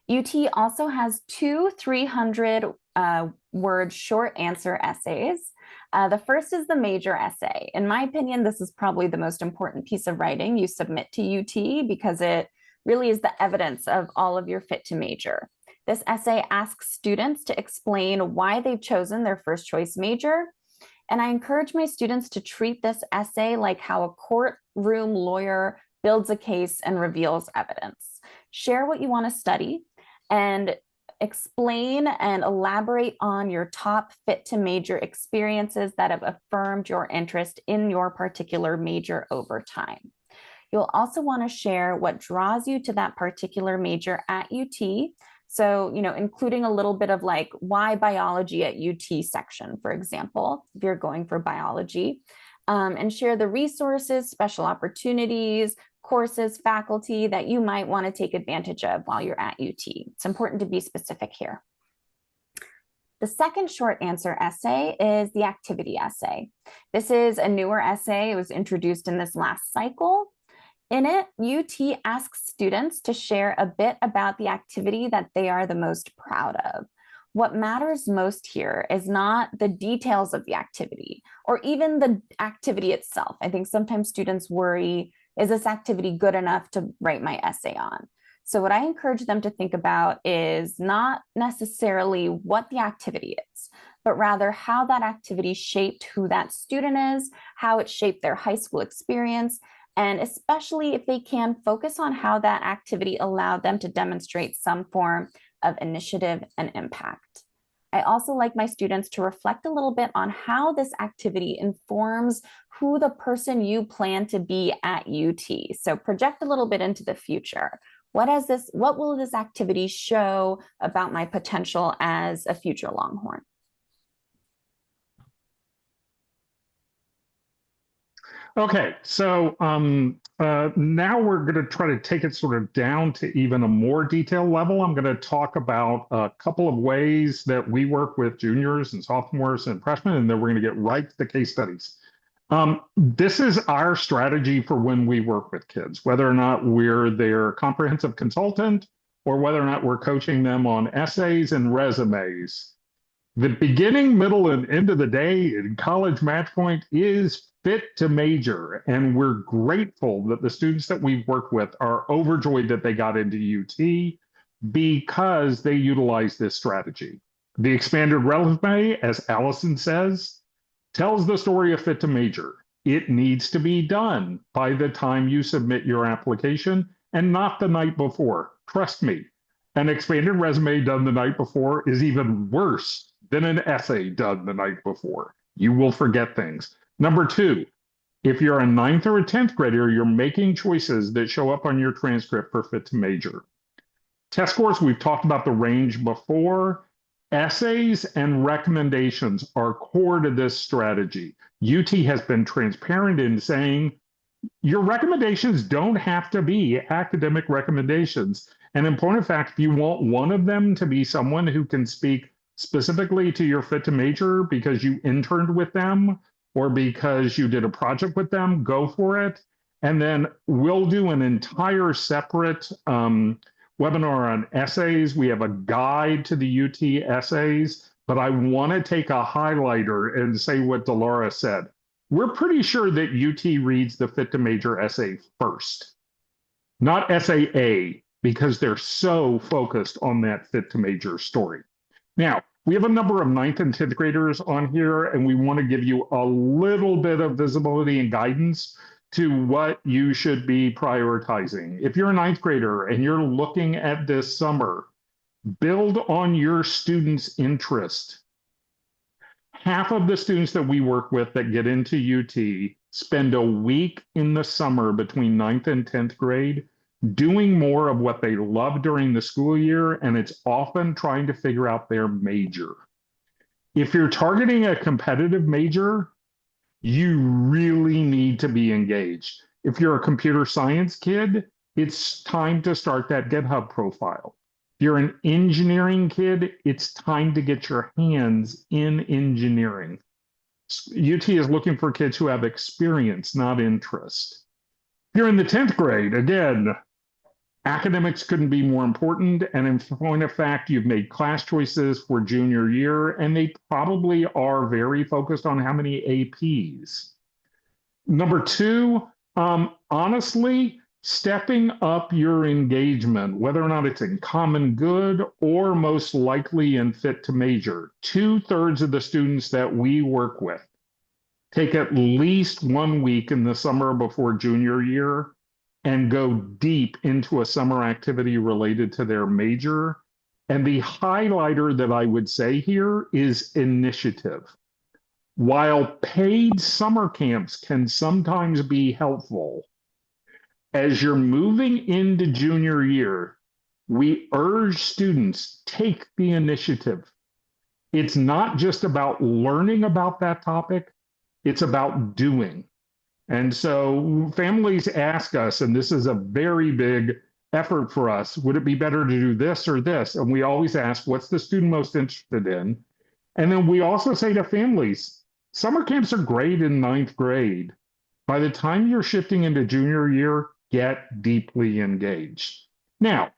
Speaker 3: UT also has two 300-word short answer essays. The first is the major essay. In my opinion, this is probably the most important piece of writing you submit to UT, because it really is the evidence of all of your fit to major. This essay asks students to explain why they've chosen their first choice major. And I encourage my students to treat this essay like how a courtroom lawyer builds a case and reveals evidence. Share what you want to study and explain and elaborate on your top fit to major experiences that have affirmed your interest in your particular major over time. You'll also want to share what draws you to that particular major at UT. So, including a little bit of like why biology at UT section, for example, if you're going for biology, and share the resources, special opportunities, courses, faculty that you might want to take advantage of while you're at UT. It's important to be specific here. The second short answer essay is the activity essay. This is a newer essay. It was introduced in this last cycle. In it, UT asks students to share a bit about the activity that they are the most proud of. What matters most here is not the details of the activity or even the activity itself. I think sometimes students worry, is this activity good enough to write my essay on? So what I encourage them to think about is not necessarily what the activity is, but rather how that activity shaped who that student is, how it shaped their high school experience, and especially if they can focus on how that activity allowed them to demonstrate some form of initiative and impact. I also like my students to reflect a little bit on how this activity informs who the person you plan to be at UT. So project a little bit into the future. What will this activity show about my potential as a future Longhorn?
Speaker 1: Okay, so now we're going to try to take it sort of down to even a more detailed level. I'm going to talk about a couple of ways that we work with juniors and sophomores and freshmen, and then we're going to get right to the case studies. This is our strategy for when we work with kids, whether or not we're their comprehensive consultant or whether or not we're coaching them on essays and resumes. The beginning, middle, and end of the day in college match point is fit to major. And we're grateful that the students that we've worked with are overjoyed that they got into UT because they utilize this strategy. The expanded resume, as Allison says, tells the story of fit to major. It needs to be done by the time you submit your application and not the night before. Trust me, an expanded resume done the night before is even worse than an essay done the night before. You will forget things. Number two, if you're a 9th or a 10th grader, you're making choices that show up on your transcript for fit to major. Test scores, we've talked about the range before. Essays and recommendations are core to this strategy. UT has been transparent in saying your recommendations don't have to be academic recommendations. And in point of fact, if you want one of them to be someone who can speak specifically to your fit to major because you interned with them or because you did a project with them, go for it. And then we'll do an entire separate webinar on essays. We have a guide to the UT essays, but I want to take a highlighter and say what Dolores said. We're pretty sure that UT reads the fit to major essay first, not essay A, because they're so focused on that fit to major story. Now, we have a number of 9th and 10th graders on here, and we want to give you a little bit of visibility and guidance to what you should be prioritizing. If you're a 9th grader and you're looking at this summer, build on your students' interest. Half of the students that we work with that get into UT spend a week in the summer between 9th and 10th grade doing more of what they love during the school year, and it's often trying to figure out their major. If you're targeting a competitive major, you really need to be engaged. If you're a computer science kid, it's time to start that GitHub profile. If you're an engineering kid, it's time to get your hands in engineering. UT is looking for kids who have experience, not interest. If you're in the 10th grade, again, academics couldn't be more important. And in point of fact, you've made class choices for junior year, and they probably are very focused on how many APs. Number two, honestly, stepping up your engagement, whether or not it's in common good or most likely in fit to major. 2/3 of the students that we work with take at least 1 week in the summer before junior year and go deep into a summer activity related to their major. And the highlighter that I would say here is initiative. While paid summer camps can sometimes be helpful, as you're moving into junior year, we urge students, take the initiative. It's not just about learning about that topic, it's about doing. And so families ask us, and this is a very big effort for us, would it be better to do this or this? And we always ask, what's the student most interested in? And then we also say to families, summer camps are great in 9th grade. By the time you're shifting into junior year, get deeply engaged. Now,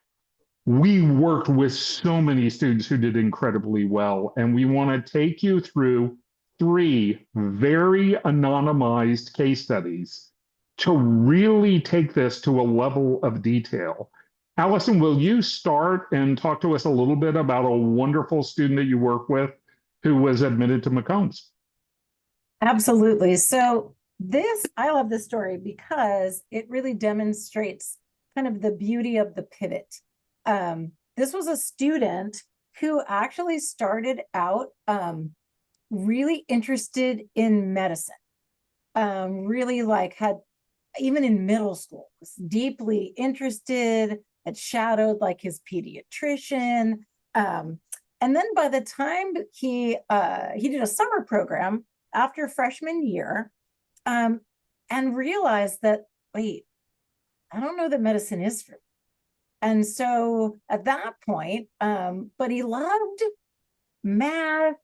Speaker 1: we worked with so many students who did incredibly well, and we want to take you through 3 very anonymized case studies to really take this to a level of detail. Allison, will you start and talk to us a little bit about a wonderful student that you work with who was admitted to McCombs?
Speaker 2: Absolutely. So I love this story because it really demonstrates kind of the beauty of the pivot. This was a student who actually started out really interested in medicine, really had, even in middle school, was deeply interested, had shadowed his pediatrician. And then by the time he did a summer program after freshman year, and realized that, wait, I don't know that medicine is for me. And so at that point, but he loved math,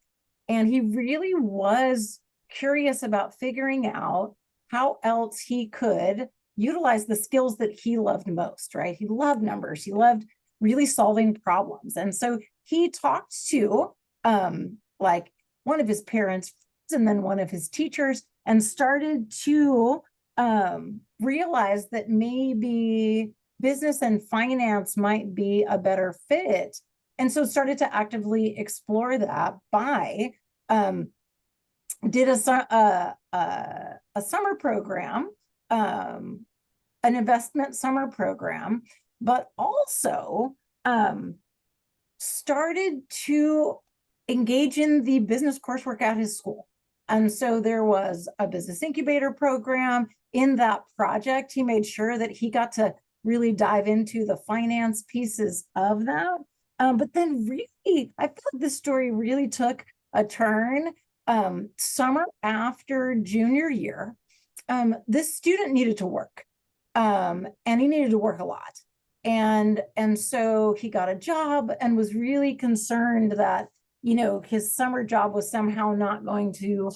Speaker 2: and he really was curious about figuring out how else he could utilize the skills that he loved most, right? He loved numbers. He loved really solving problems. And so he talked to one of his parents and then one of his teachers, and started to realize that maybe business and finance might be a better fit. And so started to actively explore that by did a summer program, an investment summer program, but also started to engage in the business coursework at his school. And so there was a business incubator program. In that project, he made sure that he got to really dive into the finance pieces of that. But then really, I feel like this story really took a turn summer after junior year. This student needed to work, and he needed to work a lot. And so he got a job and was really concerned that, his summer job was somehow not going to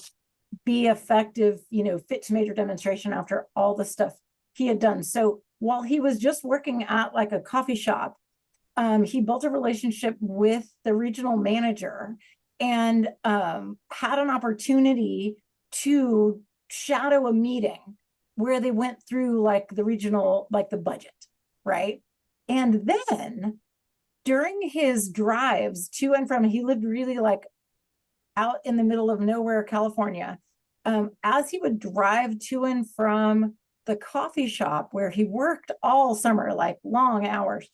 Speaker 2: be effective, fit to major demonstration after all the stuff he had done. So while he was just working at a coffee shop, he built a relationship with the regional manager and had an opportunity to shadow a meeting where they went through the regional, the budget, right? And then during his drives to and from, he lived really out in the middle of nowhere, California. As he would drive to and from the coffee shop where he worked all summer, long hours,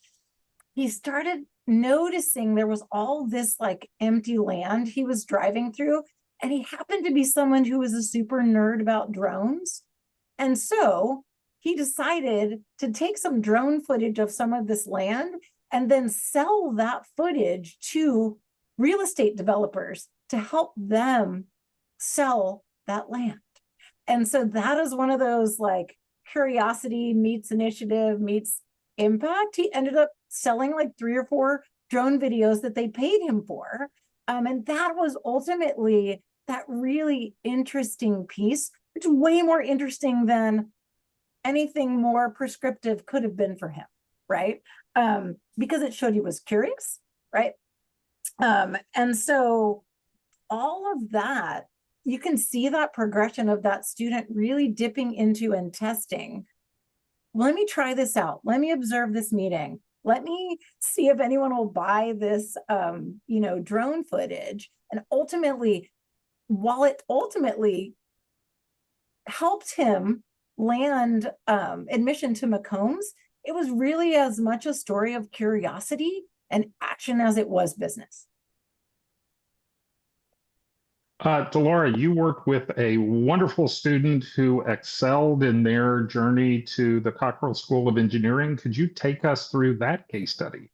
Speaker 2: he started noticing there was all this empty land he was driving through. And he happened to be someone who was a super nerd about drones. And so he decided to take some drone footage of some of this land and then sell that footage to real estate developers to help them sell that land. And so that is one of those like curiosity meets initiative meets impact. He ended up selling like 3 or 4 drone videos that they paid him for. And that was ultimately that really interesting piece, which is way more interesting than anything more prescriptive could have been for him, right? Because it showed he was curious, right? And so all of that, you can see that progression of that student really dipping into and testing. Let me try this out. Let me observe this meeting. Let me see if anyone will buy this, drone footage. And ultimately, while it ultimately helped him land admission to McCombs, it was really as much a story of curiosity and action as it was business.
Speaker 1: Delora, you worked with a wonderful student who excelled in their journey to the Cockrell School of Engineering. Could you take us through that case study?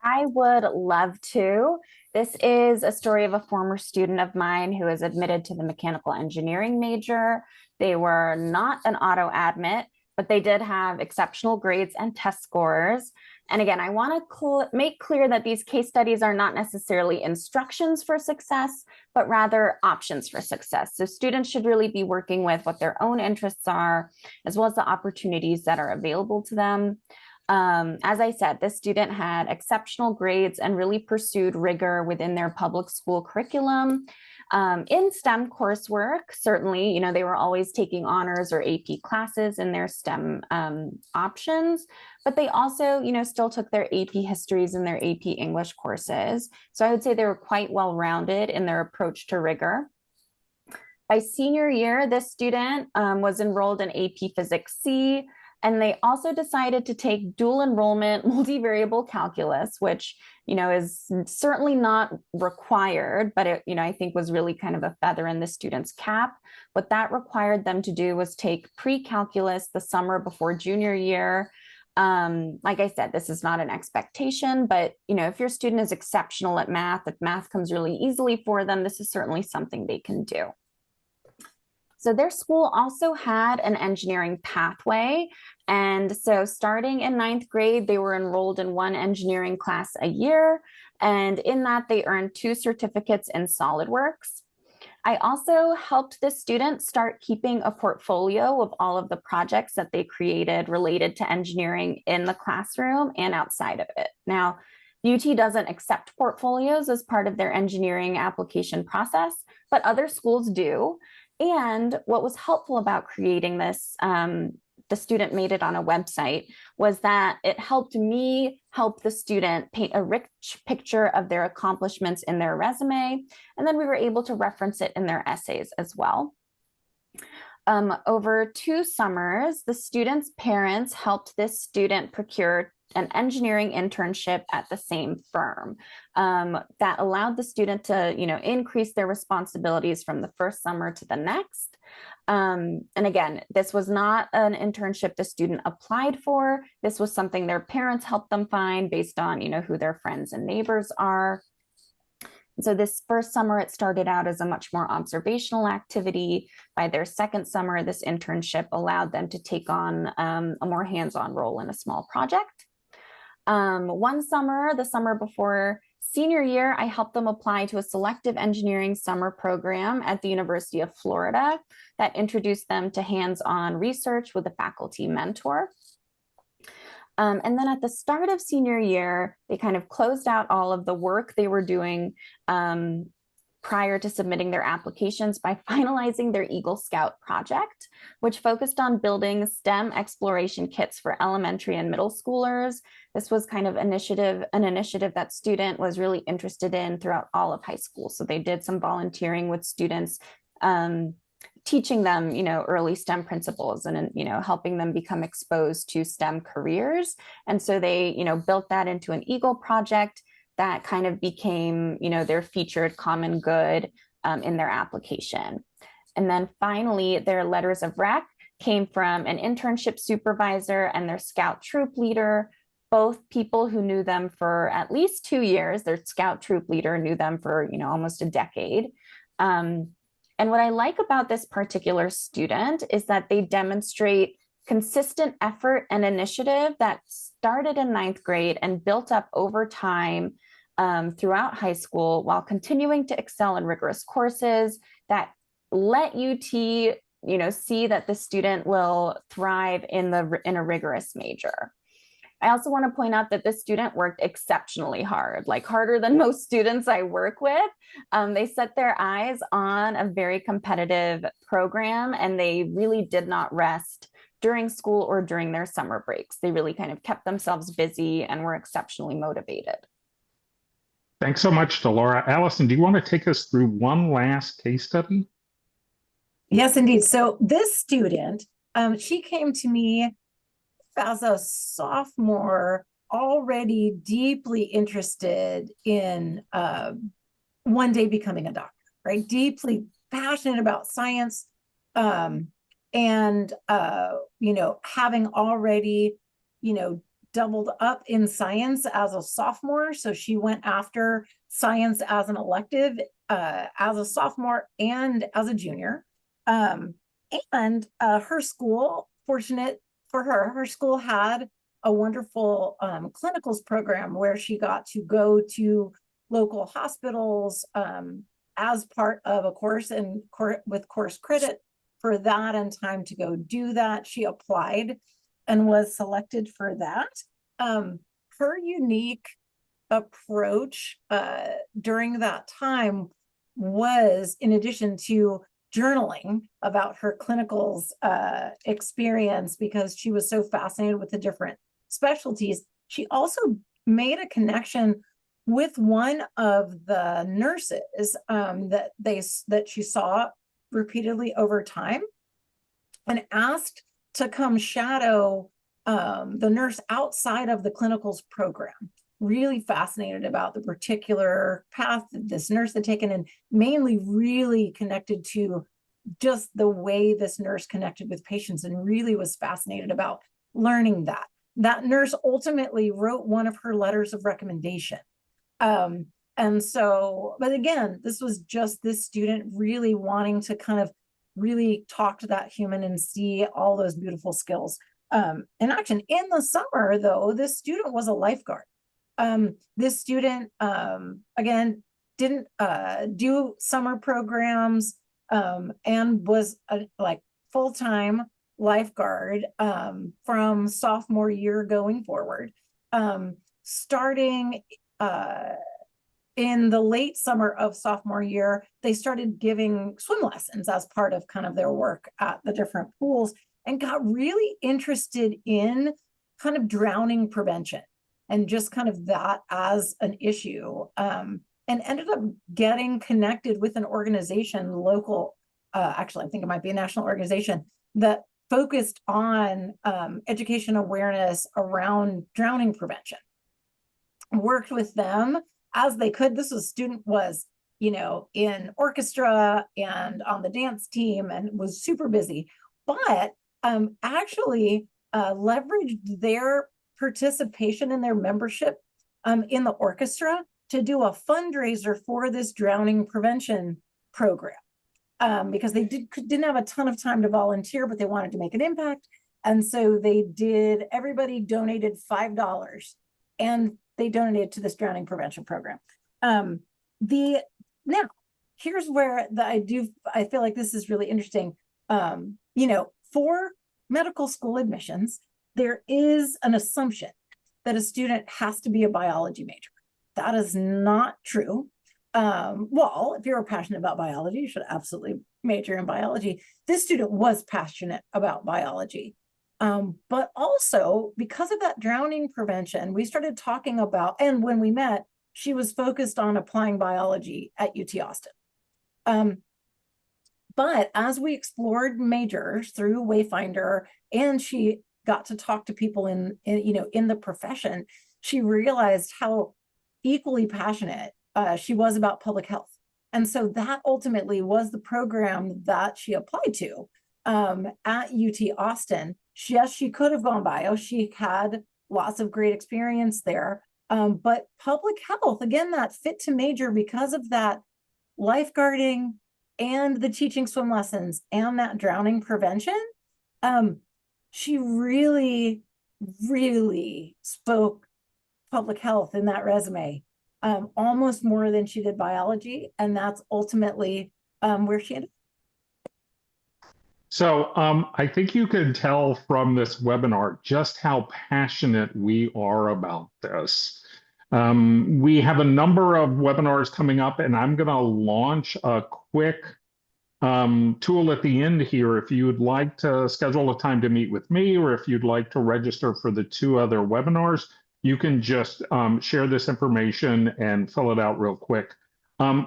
Speaker 3: I would love to. This is a story of a former student of mine who is admitted to the mechanical engineering major. They were not an auto admit, but they did have exceptional grades and test scores. And again, I want to make clear that these case studies are not necessarily instructions for success, but rather options for success. So students should really be working with what their own interests are, as well as the opportunities that are available to them. As I said, this student had exceptional grades and really pursued rigor within their public school curriculum. In STEM coursework, certainly, they were always taking honors or AP classes in their STEM options, but they also, still took their AP histories and their AP English courses. So I would say they were quite well-rounded in their approach to rigor. By senior year, this student was enrolled in AP Physics C, and they also decided to take dual enrollment multivariable calculus, which, is certainly not required, but it, I think was really kind of a feather in the student's cap. What that required them to do was take pre-calculus the summer before junior year. Like I said, this is not an expectation, but, if your student is exceptional at math, if math comes really easily for them, this is certainly something they can do. So their school also had an engineering pathway. And so starting in 9th grade, they were enrolled in 1 engineering class a year. And in that, they earned 2 certificates in SolidWorks. I also helped this student start keeping a portfolio of all of the projects that they created related to engineering in the classroom and outside of it. Now, UT doesn't accept portfolios as part of their engineering application process, but other schools do. And what was helpful about creating this, the student made it on a website, was that it helped me help the student paint a rich picture of their accomplishments in their resume. And then we were able to reference it in their essays as well. Over 2 summers, the student's parents helped this student procure an engineering internship at the same firm that allowed the student to, increase their responsibilities from the first summer to the next. And again, this was not an internship the student applied for. This was something their parents helped them find based on, who their friends and neighbors are. So this first summer, it started out as a much more observational activity. By their second summer, this internship allowed them to take on a more hands-on role in a small project. One summer, the summer before senior year, I helped them apply to a selective engineering summer program at the University of Florida that introduced them to hands-on research with a faculty mentor. And then at the start of senior year, they kind of closed out all of the work they were doing prior to submitting their applications by finalizing their Eagle Scout project, which focused on building STEM exploration kits for elementary and middle schoolers. This was kind of an initiative that student was really interested in throughout all of high school. So they did some volunteering with students, teaching them, early STEM principles and, helping them become exposed to STEM careers. And so they, built that into an Eagle project that kind of became, their featured common good in their application. And then finally, their letters of rec. came from an internship supervisor and their scout troop leader, both people who knew them for at least 2 years. Their scout troop leader knew them for, almost a decade. And what I like about this particular student is that they demonstrate consistent effort and initiative that started in 9th grade and built up over time throughout high school, while continuing to excel in rigorous courses that let UT, see that the student will thrive in a rigorous major. I also want to point out that this student worked exceptionally hard, like harder than most students I work with. They set their eyes on a very competitive program, and they really did not rest during school or during their summer breaks. They really kind of kept themselves busy and were exceptionally motivated.
Speaker 1: Thanks so much, Delora. Allison, do you want to take us through one last case study?
Speaker 2: Yes, indeed. So this student, she came to me as a sophomore, already deeply interested in one day becoming a doctor, right? Deeply passionate about science, and having already, doubled up in science as a sophomore. So she went after science as an elective as a sophomore and as a junior. And her school, fortunate for her, her school had a wonderful clinicals program where she got to go to local hospitals as part of a course and with course credit for that and time to go do that. She applied and was selected for that. Her unique approach during that time was, in addition to journaling about her clinicals experience, because she was so fascinated with the different specialties, she also made a connection with one of the nurses that she saw repeatedly over time, and asked to come shadow the nurse outside of the clinicals program. Really fascinated about the particular path that this nurse had taken, and mainly really connected to just the way this nurse connected with patients, and really was fascinated about learning that. That nurse ultimately wrote one of her letters of recommendation. And so, but again, this was just this student really wanting to kind of really talk to that human and see all those beautiful skills in action. In the summer, though, this student was a lifeguard. This student, again, didn't do summer programs and was like full-time lifeguard from sophomore year going forward. Starting in the late summer of sophomore year, they started giving swim lessons as part of kind of their work at the different pools, and got really interested in kind of drowning prevention and just kind of that as an issue, and ended up getting connected with an organization, local, actually, I think it might be a national organization, that focused on education awareness around drowning prevention. Worked with them as they could. This student was, in orchestra and on the dance team and was super busy, but actually leveraged their participation in their membership in the orchestra to do a fundraiser for this drowning prevention program, because they didn't have a ton of time to volunteer, but they wanted to make an impact. And so everybody donated $5, and they donated to this drowning prevention program. Now here's where I feel like this is really interesting. For medical school admissions, there is an assumption that a student has to be a biology major. That is not true. Well, if you're passionate about biology, you should absolutely major in biology. This student was passionate about biology. But also, because of that drowning prevention, we started talking about, and when we met, she was focused on applying biology at UT Austin. But as we explored majors through Wayfinder, and she got to talk to people in the profession, she realized how equally passionate she was about public health. And so that ultimately was the program that she applied to. at UT Austin. Yes, she could have gone bio. She had lots of great experience there. But public health, again, that fit to major because of that lifeguarding and the teaching swim lessons and that drowning prevention. She really, really spoke public health in that resume, almost more than she did biology. And that's ultimately where she ended.
Speaker 1: So I think you can tell from this webinar just how passionate we are about this. We have a number of webinars coming up, and I'm going to launch a quick tool at the end here. If you would like to schedule a time to meet with me, or if you'd like to register for the 2 other webinars, you can just share this information and fill it out real quick.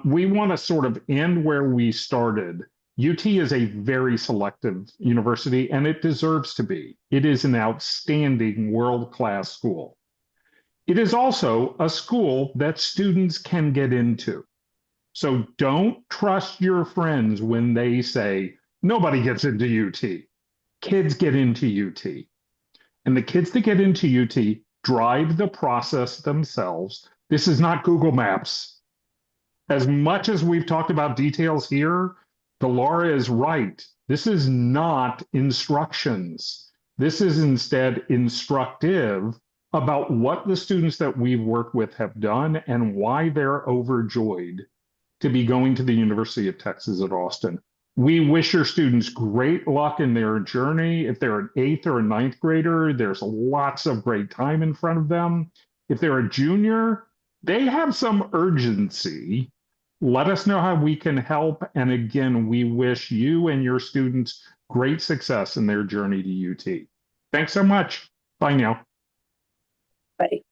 Speaker 1: We want to sort of end where we started. UT is a very selective university, and it deserves to be. It is an outstanding world-class school. It is also a school that students can get into. So don't trust your friends when they say, nobody gets into UT. Kids get into UT. And the kids that get into UT drive the process themselves. This is not Google Maps. As much as we've talked about details here, Laura is right. This is not instructions. This is instead instructive about what the students that we've worked with have done and why they're overjoyed to be going to the University of Texas at Austin. We wish your students great luck in their journey. If they're an 8th or a 9th grader, there's lots of great time in front of them. If they're a junior, they have some urgency. Let us know how we can help. And again, we wish you and your students great success in their journey to UT. Thanks so much. Bye now.
Speaker 2: Bye.